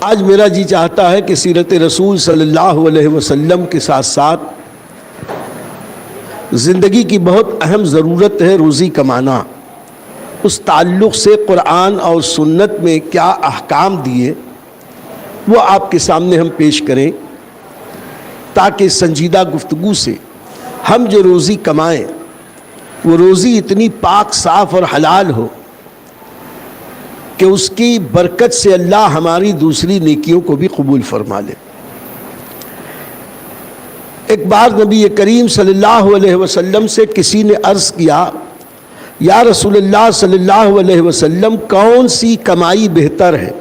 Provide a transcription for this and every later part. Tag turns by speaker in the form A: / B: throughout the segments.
A: آج میرا جی چاہتا ہے کہ سیرت رسول صلی اللہ علیہ وسلم کے ساتھ ساتھ زندگی کی بہت اہم ضرورت ہے روزی کمانا، اس تعلق سے قرآن اور سنت میں کیا احکام دیے وہ آپ کے سامنے ہم پیش کریں، تاکہ سنجیدہ گفتگو سے ہم جو روزی کمائیں وہ روزی اتنی پاک صاف اور حلال ہو کہ اس کی برکت سے اللہ ہماری دوسری نیکیوں کو بھی قبول فرما لے۔ ایک بار نبی کریم صلی اللہ علیہ وسلم سے کسی نے عرض کیا، یا رسول اللہ صلی اللہ علیہ وسلم، کون سی کمائی بہتر ہے،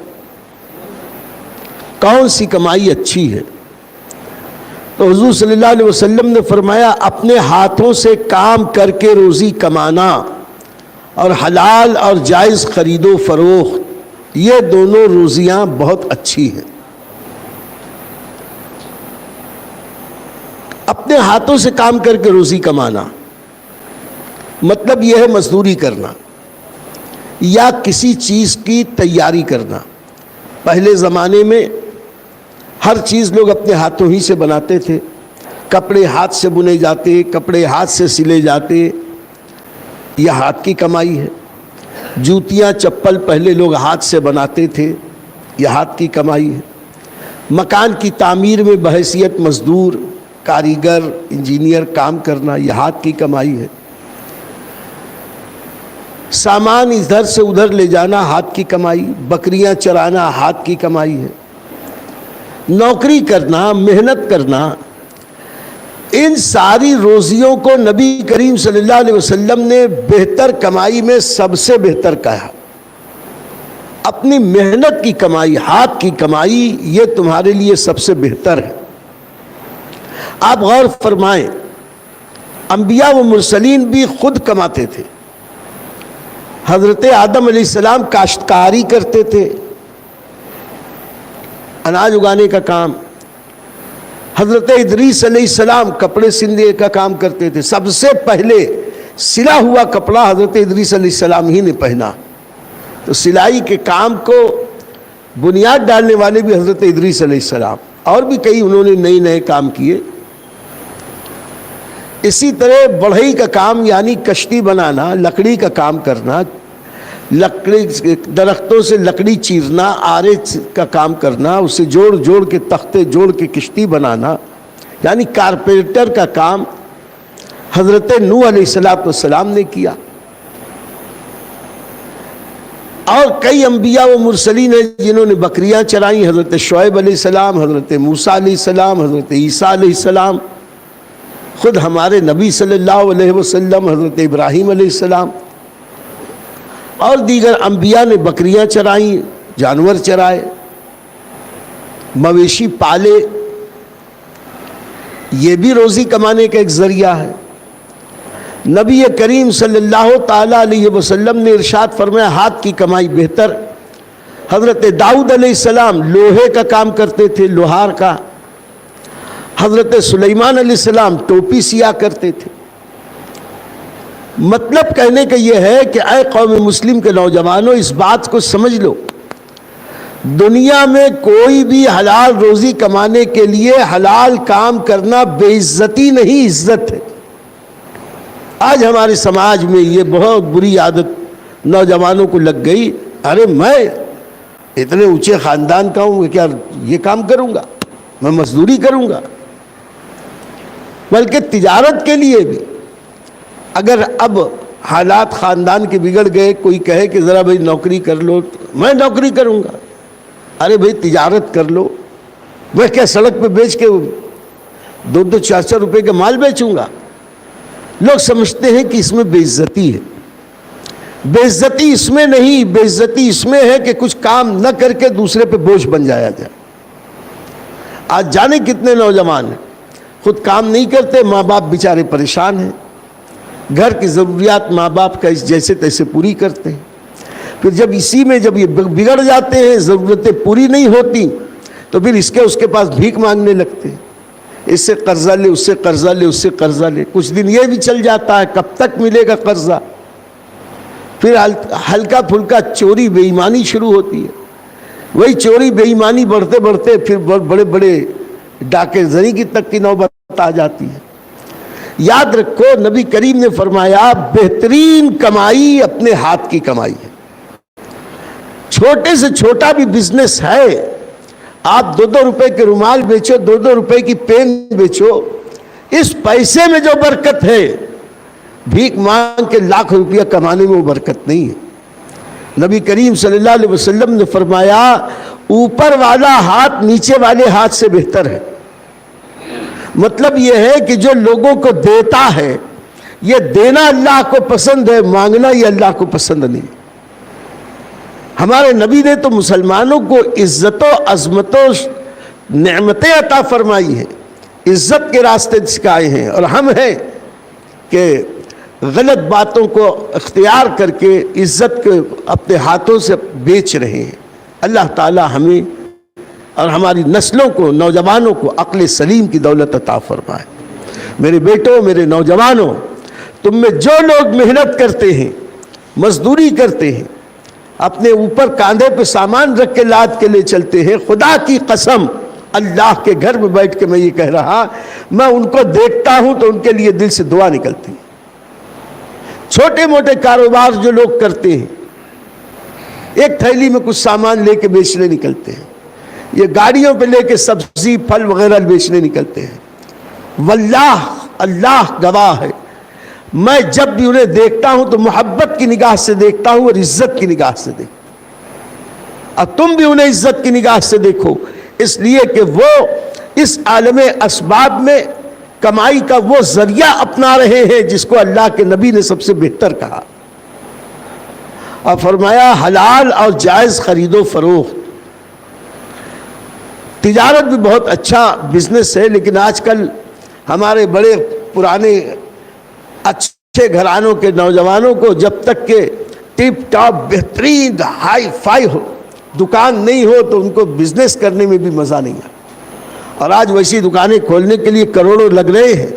A: کون سی کمائی اچھی ہے؟ تو حضور صلی اللہ علیہ وسلم نے فرمایا، اپنے ہاتھوں سے کام کر کے روزی کمانا اور حلال اور جائز خرید و فروخت، یہ دونوں روزیاں بہت اچھی ہیں۔ اپنے ہاتھوں سے کام کر کے روزی کمانا مطلب یہ ہے مزدوری کرنا یا کسی چیز کی تیاری کرنا۔ پہلے زمانے میں ہر چیز لوگ اپنے ہاتھوں ہی سے بناتے تھے، کپڑے ہاتھ سے بنے جاتے، کپڑے ہاتھ سے سلے جاتے، یہ ہاتھ کی کمائی ہے۔ جوتیاں چپل پہلے لوگ ہاتھ سے بناتے تھے، یہ ہاتھ کی کمائی ہے۔ مکان کی تعمیر میں بحیثیت مزدور، کاریگر، انجینئر کام کرنا، یہ ہاتھ کی کمائی ہے۔ سامان ادھر سے ادھر لے جانا ہاتھ کی کمائی، بکریاں چرانا ہاتھ کی کمائی ہے۔ نوکری کرنا، محنت کرنا، ان ساری روزیوں کو نبی کریم صلی اللہ علیہ وسلم نے بہتر کمائی میں سب سے بہتر کہا۔ اپنی محنت کی کمائی، ہاتھ کی کمائی، یہ تمہارے لیے سب سے بہتر ہے۔ آپ غور فرمائیں، انبیاء و مرسلین بھی خود کماتے تھے۔ حضرت آدم علیہ السلام کاشتکاری کرتے تھے، اناج اگانے کا کام۔ حضرت ادریس علیہ السلام کپڑے سلنے کا کام کرتے تھے، سب سے پہلے سلا ہوا کپڑا حضرت ادریس علیہ السلام ہی نے پہنا۔ تو سلائی کے کام کو بنیاد ڈالنے والے بھی حضرت ادریس علیہ السلام، اور بھی کئی انہوں نے نئے کام کیے۔ اسی طرح بڑھئی کا کام یعنی کشتی بنانا، لکڑی کا کام کرنا، لکڑی درختوں سے لکڑی چیرنا، آرے کا کام کرنا، اسے جوڑ جوڑ کے تختے جوڑ کے کشتی بنانا، یعنی کارپینٹر کا کام حضرت نوح علیہ السلام نے کیا۔ اور کئی انبیاء و مرسلین ہیں جنہوں نے بکریاں چرائیں، حضرت شعیب علیہ السلام، حضرت موسیٰ علیہ السلام، حضرت عیسیٰ علیہ السلام، خود ہمارے نبی صلی اللہ علیہ وسلم، حضرت ابراہیم علیہ السلام، اور دیگر انبیاء نے بکریاں چرائیں، جانور چرائے، مویشی پالے، یہ بھی روزی کمانے کا ایک ذریعہ ہے۔ نبی کریم صلی اللہ تعالی علیہ وسلم نے ارشاد فرمایا، ہاتھ کی کمائی بہتر۔ حضرت داؤد علیہ السلام لوہے کا کام کرتے تھے، لوہار کا۔ حضرت سلیمان علیہ السلام ٹوپی سیا کرتے تھے۔ مطلب کہنے کا یہ ہے کہ اے قوم مسلم کے نوجوانوں، اس بات کو سمجھ لو، دنیا میں کوئی بھی حلال روزی کمانے کے لیے حلال کام کرنا بے عزتی نہیں، عزت ہے۔ آج ہمارے سماج میں یہ بہت بری عادت نوجوانوں کو لگ گئی، ارے میں اتنے اونچے خاندان کا ہوں، کیا یہ کام کروں گا، میں مزدوری کروں گا۔ بلکہ تجارت کے لیے بھی اگر اب حالات خاندان کے بگڑ گئے، کوئی کہے کہ ذرا بھائی نوکری کر لو، میں نوکری کروں گا۔ ارے بھائی تجارت کر لو، میں کیا سڑک پہ بیچ کے 2-4 روپے کا مال بیچوں گا؟ لوگ سمجھتے ہیں کہ اس میں بے عزتی ہے۔ بے عزتی اس میں نہیں، بے عزتی اس میں ہے کہ کچھ کام نہ کر کے دوسرے پہ بوجھ بن جایا جائے۔ آج جانے کتنے نوجوان ہیں خود کام نہیں کرتے، ماں باپ بیچارے پریشان ہیں، گھر کی ضروریات ماں باپ کا جیسے تیسے پوری کرتے ہیں، پھر جب اسی میں جب یہ بگڑ جاتے ہیں، ضرورتیں پوری نہیں ہوتی، تو پھر اس کے پاس بھیک مانگنے لگتے ہیں، اس سے قرضہ لے، اس سے قرضہ لے، اس سے قرضہ لے۔ کچھ دن یہ بھی چل جاتا ہے، کب تک ملے گا قرضہ؟ پھر ہلکا پھلکا چوری بے ایمانی شروع ہوتی ہے۔ وہی چوری بے ایمانی بڑھتے بڑھتے پھر بڑے بڑے ڈاکے زنی کی تک کی نوبت آ جاتی ہے۔ یاد رکھو نبی کریم نے فرمایا بہترین کمائی اپنے ہاتھ کی کمائی ہے۔ چھوٹے سے چھوٹا بھی بزنس ہے، آپ 2 روپے کے رومال بیچو، 2 روپے کی پین بیچو، اس پیسے میں جو برکت ہے بھیک مانگ کے لاکھ روپیہ کمانے میں وہ برکت نہیں ہے۔ نبی کریم صلی اللہ علیہ وسلم نے فرمایا اوپر والا ہاتھ نیچے والے ہاتھ سے بہتر ہے۔ مطلب یہ ہے کہ جو لوگوں کو دیتا ہے، یہ دینا اللہ کو پسند ہے، مانگنا یہ اللہ کو پسند نہیں۔ ہمارے نبی نے تو مسلمانوں کو عزت و عظمت و نعمتیں عطا فرمائی ہیں، عزت کے راستے سکھائے ہیں، اور ہم ہیں کہ غلط باتوں کو اختیار کر کے عزت کے اپنے ہاتھوں سے بیچ رہے ہیں۔ اللہ تعالی ہمیں اور ہماری نسلوں کو، نوجوانوں کو عقل سلیم کی دولت عطا فرمائے۔ میرے بیٹوں، میرے نوجوانوں، تم میں جو لوگ محنت کرتے ہیں، مزدوری کرتے ہیں، اپنے اوپر کاندھے پہ سامان رکھ کے لاد کے لے چلتے ہیں، خدا کی قسم اللہ کے گھر میں بیٹھ کے میں یہ کہہ رہا، میں ان کو دیکھتا ہوں تو ان کے لیے دل سے دعا نکلتی ہے۔ چھوٹے موٹے کاروبار جو لوگ کرتے ہیں، ایک تھیلی میں کچھ سامان لے کے بیچنے نکلتے ہیں، یہ گاڑیوں پہ لے کے سبزی پھل وغیرہ بیچنے نکلتے ہیں، واللہ اللہ گواہ ہے میں جب بھی انہیں دیکھتا ہوں تو محبت کی نگاہ سے دیکھتا ہوں اور عزت کی نگاہ سے دیکھتا ہوں۔ اور تم بھی انہیں عزت کی نگاہ سے دیکھو، اس لیے کہ وہ اس عالم اسباب میں کمائی کا وہ ذریعہ اپنا رہے ہیں جس کو اللہ کے نبی نے سب سے بہتر کہا، اور فرمایا حلال اور جائز خرید و فروخت۔ تجارت بھی بہت اچھا بزنس ہے، لیکن آج کل ہمارے بڑے پرانے اچھے گھرانوں کے نوجوانوں کو جب تک کہ ٹپ ٹاپ بہترین ہائی فائی دکان نہیں ہو تو ان کو بزنس کرنے میں بھی مزہ نہیں آتا۔ اور آج ویسی دکانیں کھولنے کے لیے کروڑوں لگ رہے ہیں،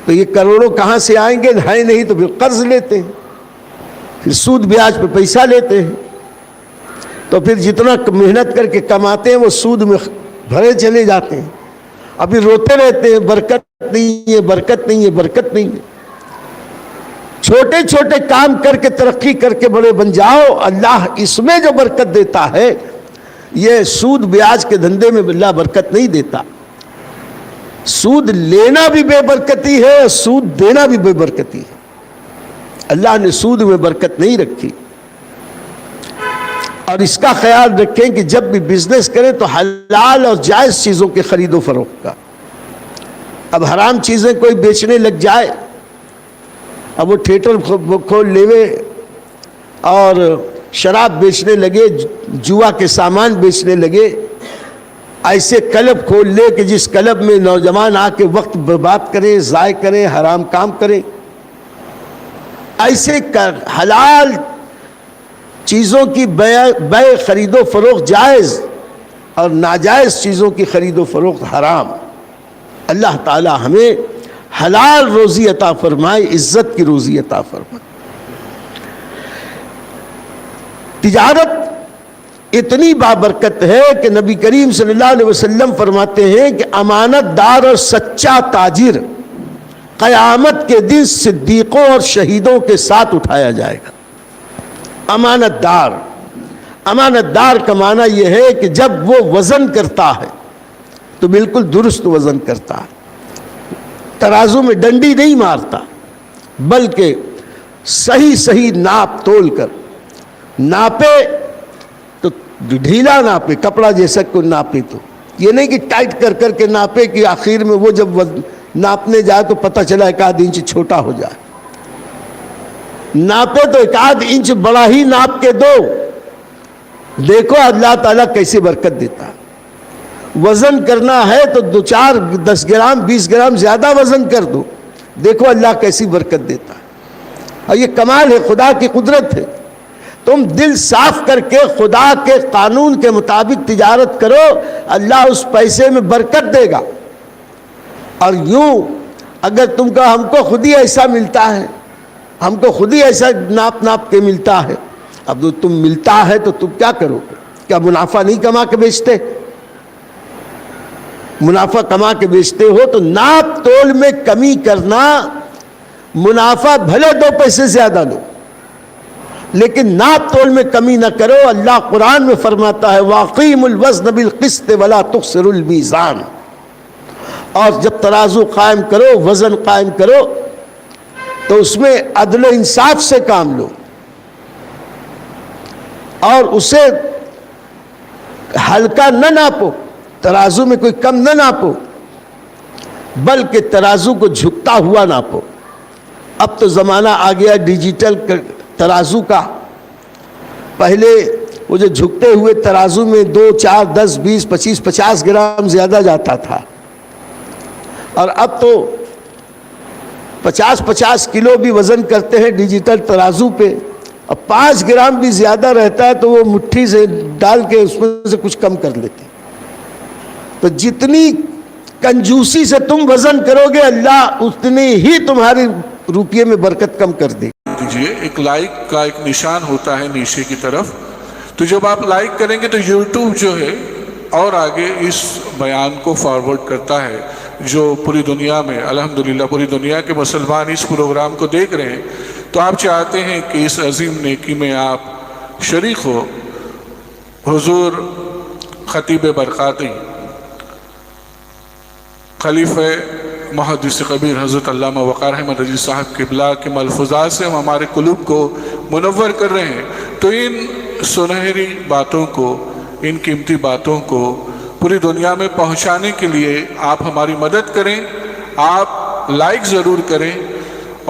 A: تو یہ کروڑوں کہاں سے آئیں گے؟ ہے نہیں تو پھر قرض لیتے ہیں، پھر سود بیاج پہ پیسہ لیتے ہیں، تو پھر جتنا محنت کر کے کماتے ہیں وہ سود میں بھرے چلے جاتے ہیں، ابھی روتے رہتے ہیں برکت نہیں ہے، برکت نہیں ہے، برکت نہیں ہے۔ چھوٹے چھوٹے کام کر کے ترقی کر کے بڑے بن جاؤ، اللہ اس میں جو برکت دیتا ہے، یہ سود بیاج کے دھندے میں اللہ برکت نہیں دیتا۔ سود لینا بھی بے برکتی ہے اور سود دینا بھی بے برکتی ہے۔ اللہ نے سود میں برکت نہیں رکھی، اور اس کا خیال رکھیں کہ جب بھی بزنس کریں تو حلال اور جائز چیزوں کے خرید و فروخت کا۔ اب حرام چیزیں کوئی بیچنے لگ جائے، اب وہ تھیٹر کھول لیوے اور شراب بیچنے لگے، جوا کے سامان بیچنے لگے، ایسے کلب کھول لے کہ جس کلب میں نوجوان آ کے وقت برباد کریں، ضائع کریں، حرام کام کریں، ایسے حلال چیزوں کی بے خرید و فروخت جائز اور ناجائز چیزوں کی خرید و فروخت حرام۔ اللہ تعالی ہمیں حلال روزی عطا فرمائے، عزت کی روزی عطا فرمائے۔ تجارت اتنی بابرکت ہے کہ نبی کریم صلی اللہ علیہ وسلم فرماتے ہیں کہ امانت دار اور سچا تاجر قیامت کے دن صدیقوں اور شہیدوں کے ساتھ اٹھایا جائے گا۔ امانت دار کا معنی یہ ہے کہ جب وہ وزن کرتا ہے تو بالکل درست وزن کرتا ہے، ترازو میں ڈنڈی نہیں مارتا، بلکہ صحیح ناپ تول کر ناپے تو ڈھیلا ناپے، کپڑا جیسا کوئی ناپے، تو یہ نہیں کہ ٹائٹ کر کر کے ناپے کہ آخر میں وہ جب ناپنے جائے تو پتہ چلا 1 انچ چھوٹا ہو جائے۔ ناپے تو 1 انچ بڑا ہی ناپ کے دو، دیکھو اللہ تعالیٰ کیسے برکت دیتا۔ وزن کرنا ہے تو 2-4 10 گرام 20 گرام زیادہ وزن کر دو، دیکھو اللہ کیسی برکت دیتا۔ اور یہ کمال ہے، خدا کی قدرت ہے۔ تم دل صاف کر کے خدا کے قانون کے مطابق تجارت کرو، اللہ اس پیسے میں برکت دے گا۔ اور یوں اگر تم کو ہم کو خود ہی ایسا ملتا ہے، ہم کو خود ہی ایسا ناپ کے ملتا ہے، اب تم ملتا ہے تو تم کیا کرو گے؟ کیا منافع نہیں کما کے بیچتے؟ منافع کما کے بیچتے ہو تو ناپ تول میں کمی کرنا، منافع بھلے 2 پیسے زیادہ لو لیکن ناپ تول میں کمی نہ کرو۔ اللہ قرآن میں فرماتا ہے وَأَقِیمُوا الْوَزْنَ بِالْقِسْطِ وَلَا تُخْسِرُوا الْمِیزَانَ، اور جب ترازو قائم کرو، وزن قائم کرو تو اس میں عدل و انصاف سے کام لو اور اسے ہلکا نہ ناپو، ترازو میں کوئی کم نہ ناپو بلکہ ترازو کو جھکتا ہوا ناپو۔ اب تو زمانہ آ گیا ڈیجیٹل ترازو کا، پہلے وہ جو جھکتے ہوئے ترازو میں 2 4 10 20 25 50 گرام زیادہ جاتا تھا، اور اب تو 50 کلو بھی وزن کرتے ہیں ڈیجیٹل ترازو پہ، اب 5 گرام بھی زیادہ رہتا ہے تو وہ مٹھی سے ڈال کے اس میں سے کچھ کم کر لیتے۔ تو جتنی کنجوسی سے تم وزن کرو گے اللہ اتنی ہی تمہاری روپیے میں برکت کم کر دے۔
B: ایک لائک کا ایک نشان ہوتا ہے نیچے کی طرف، تو جب آپ لائک کریں گے تو یوٹیوب جو ہے اور آگے اس بیان کو فارورڈ کرتا ہے، جو پوری دنیا میں الحمدللہ پوری دنیا کے مسلمان اس پروگرام کو دیکھ رہے ہیں۔ تو آپ چاہتے ہیں کہ اس عظیم نیکی میں آپ شریک ہو۔ حضور خطیب برقاتی خلیفہ محدث کبیر حضرت علامہ وقار احمد رضوی صاحب قبلہ کے ملفوظات سے ہم ہمارے قلوب کو منور کر رہے ہیں۔ تو ان سنہری باتوں کو، ان قیمتی باتوں کو پوری دنیا میں پہنچانے کے لیے آپ ہماری مدد کریں۔ آپ لائک ضرور کریں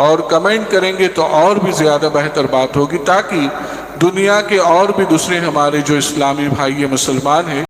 B: اور کمنٹ کریں گے تو اور بھی زیادہ بہتر بات ہوگی، تاکہ دنیا کے اور بھی دوسرے ہمارے جو اسلامی بھائی مسلمان ہیں